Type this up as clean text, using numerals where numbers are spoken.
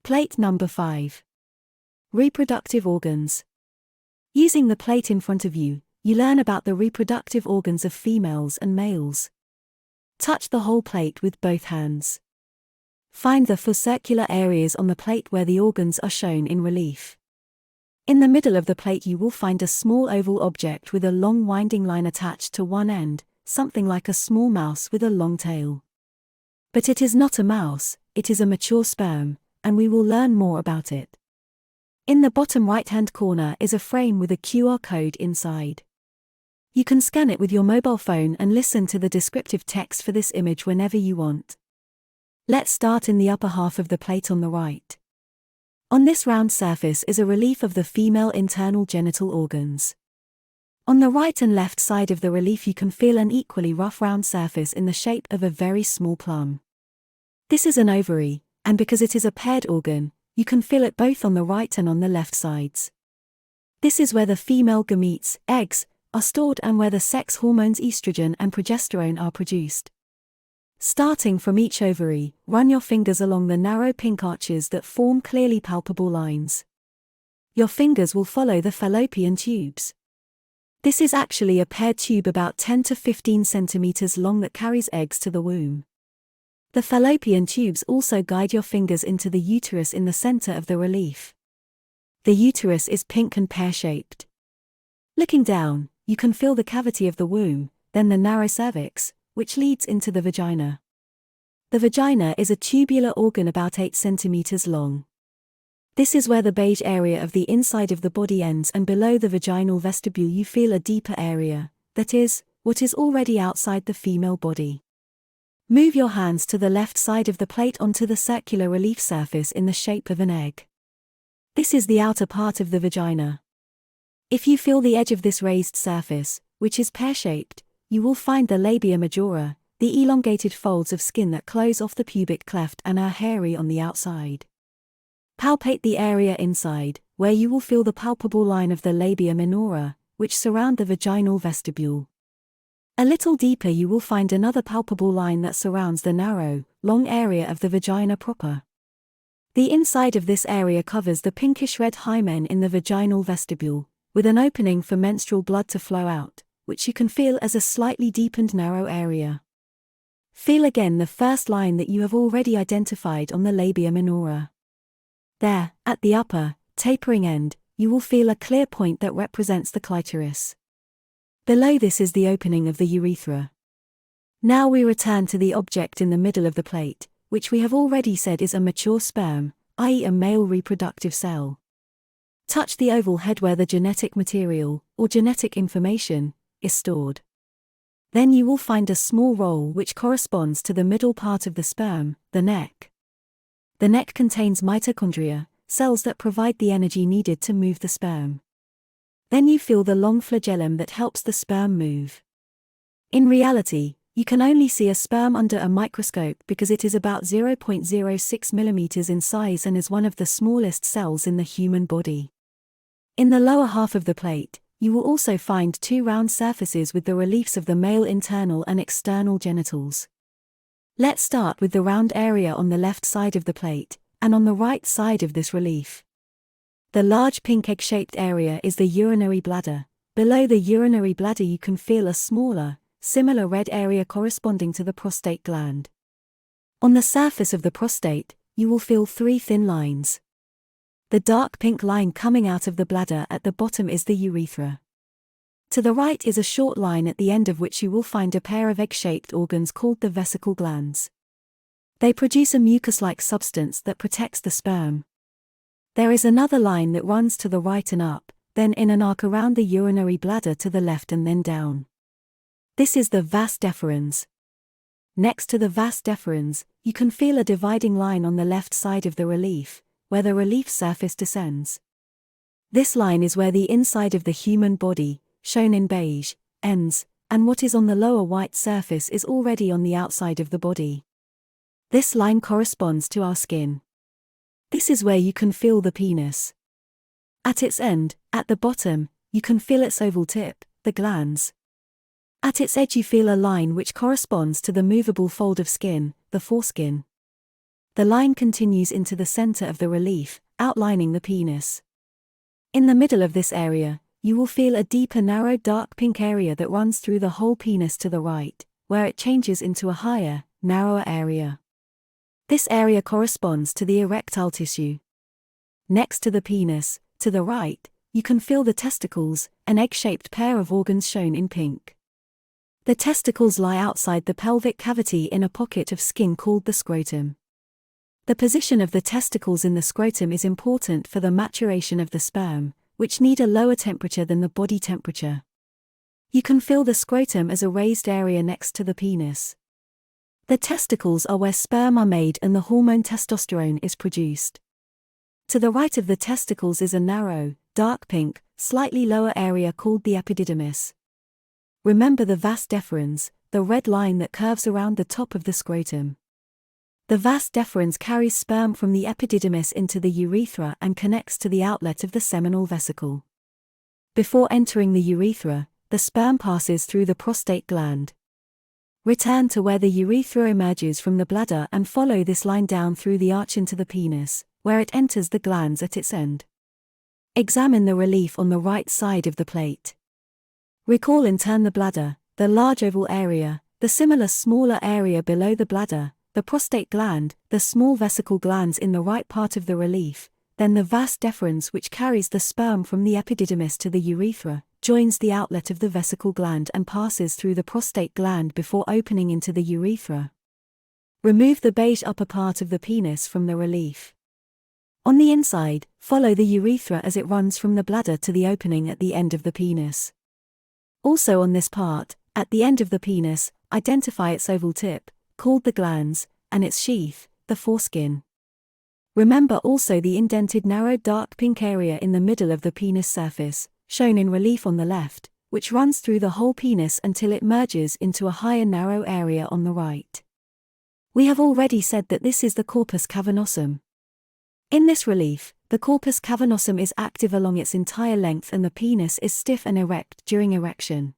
Plate number 5. Reproductive organs. Using the plate in front of you, you learn about the reproductive organs of females and males. Touch the whole plate with both hands. Find the 4 circular areas on the plate where the organs are shown in relief. In the middle of the plate you will find a small oval object with a long winding line attached to one end, something like a small mouse with a long tail. But it is not a mouse, it is a mature sperm, and we will learn more about it. In the bottom right-hand corner is a frame with a QR code inside. You can scan it with your mobile phone and listen to the descriptive text for this image whenever you want. Let's start in the upper half of the plate on the right. On this round surface is a relief of the female internal genital organs. On the right and left side of the relief you can feel an equally rough round surface in the shape of a very small plum. This is an ovary, and because it is a paired organ, you can feel it both on the right and on the left sides. This is where the female gametes, eggs, are stored and where the sex hormones estrogen and progesterone are produced. Starting from each ovary, run your fingers along the narrow pink arches that form clearly palpable lines. Your fingers will follow the fallopian tubes. This is actually a paired tube about 10 to 15 centimeters long that carries eggs to the womb. The fallopian tubes also guide your fingers into the uterus in the center of the relief. The uterus is pink and pear-shaped. Looking down, you can feel the cavity of the womb, then the narrow cervix, which leads into the vagina. The vagina is a tubular organ about 8 centimeters long. This is where the beige area of the inside of the body ends, and below the vaginal vestibule you feel a deeper area, that is, what is already outside the female body. Move your hands to the left side of the plate onto the circular relief surface in the shape of an egg. This is the outer part of the vagina. If you feel the edge of this raised surface, which is pear-shaped, you will find the labia majora, the elongated folds of skin that close off the pubic cleft and are hairy on the outside. Palpate the area inside, where you will feel the palpable line of the labia minora, which surround the vaginal vestibule. A little deeper you will find another palpable line that surrounds the narrow, long area of the vagina proper. The inside of this area covers the pinkish-red hymen in the vaginal vestibule, with an opening for menstrual blood to flow out, which you can feel as a slightly deepened narrow area. Feel again the first line that you have already identified on the labia minora. There, at the upper, tapering end, you will feel a clear point that represents the clitoris. Below this is the opening of the urethra. Now we return to the object in the middle of the plate, which we have already said is a mature sperm, i.e. a male reproductive cell. Touch the oval head where the genetic material, or genetic information, is stored. Then you will find a small roll which corresponds to the middle part of the sperm, the neck. The neck contains mitochondria, cells that provide the energy needed to move the sperm. Then you feel the long flagellum that helps the sperm move. In reality, you can only see a sperm under a microscope because it is about 0.06 millimeters in size and is one of the smallest cells in the human body. In the lower half of the plate, you will also find 2 round surfaces with the reliefs of the male internal and external genitals. Let's start with the round area on the left side of the plate, and on the right side of this relief. The large pink egg-shaped area is the urinary bladder. Below the urinary bladder you can feel a smaller, similar red area corresponding to the prostate gland. On the surface of the prostate, you will feel 3 thin lines. The dark pink line coming out of the bladder at the bottom is the urethra. To the right is a short line at the end of which you will find a pair of egg-shaped organs called the vesicle glands. They produce a mucus-like substance that protects the sperm. There is another line that runs to the right and up, then in an arc around the urinary bladder to the left and then down. This is the vas deferens. Next to the vas deferens, you can feel a dividing line on the left side of the relief, where the relief surface descends. This line is where the inside of the human body, shown in beige, ends, and what is on the lower white surface is already on the outside of the body. This line corresponds to our skin. This is where you can feel the penis. At its end, at the bottom, you can feel its oval tip, the glans. At its edge you feel a line which corresponds to the movable fold of skin, the foreskin. the line continues into the center of the relief, outlining the penis. In the middle of this area, you will feel a deeper narrow dark pink area that runs through the whole penis to the right, where it changes into a higher, narrower area. This area corresponds to the erectile tissue. Next to the penis, to the right, you can feel the testicles, an egg-shaped pair of organs shown in pink. The testicles lie outside the pelvic cavity in a pocket of skin called the scrotum. The position of the testicles in the scrotum is important for the maturation of the sperm, which need a lower temperature than the body temperature. You can feel the scrotum as a raised area next to the penis. The testicles are where sperm are made and the hormone testosterone is produced. To the right of the testicles is a narrow, dark pink, slightly lower area called the epididymis. Remember the vas deferens, the red line that curves around the top of the scrotum. The vas deferens carries sperm from the epididymis into the urethra and connects to the outlet of the seminal vesicle. Before entering the urethra, the sperm passes through the prostate gland. Return to where the urethra emerges from the bladder and follow this line down through the arch into the penis, where it enters the glands at its end. Examine the relief on the right side of the plate. Recall in turn the bladder, the large oval area, the similar smaller area below the bladder, the prostate gland, the small vesicle glands in the right part of the relief, then the vas deferens which carries the sperm from the epididymis to the urethra, joins the outlet of the vesicle gland and passes through the prostate gland before opening into the urethra. Remove the beige upper part of the penis from the relief. On the inside, follow the urethra as it runs from the bladder to the opening at the end of the penis. Also on this part, at the end of the penis, identify its oval tip, called the glans, and its sheath, the foreskin. Remember also the indented narrow dark pink area in the middle of the penis surface, shown in relief on the left, which runs through the whole penis until it merges into a higher narrow area on the right. We have already said that this is the corpus cavernosum. In this relief, the corpus cavernosum is active along its entire length and the penis is stiff and erect during erection.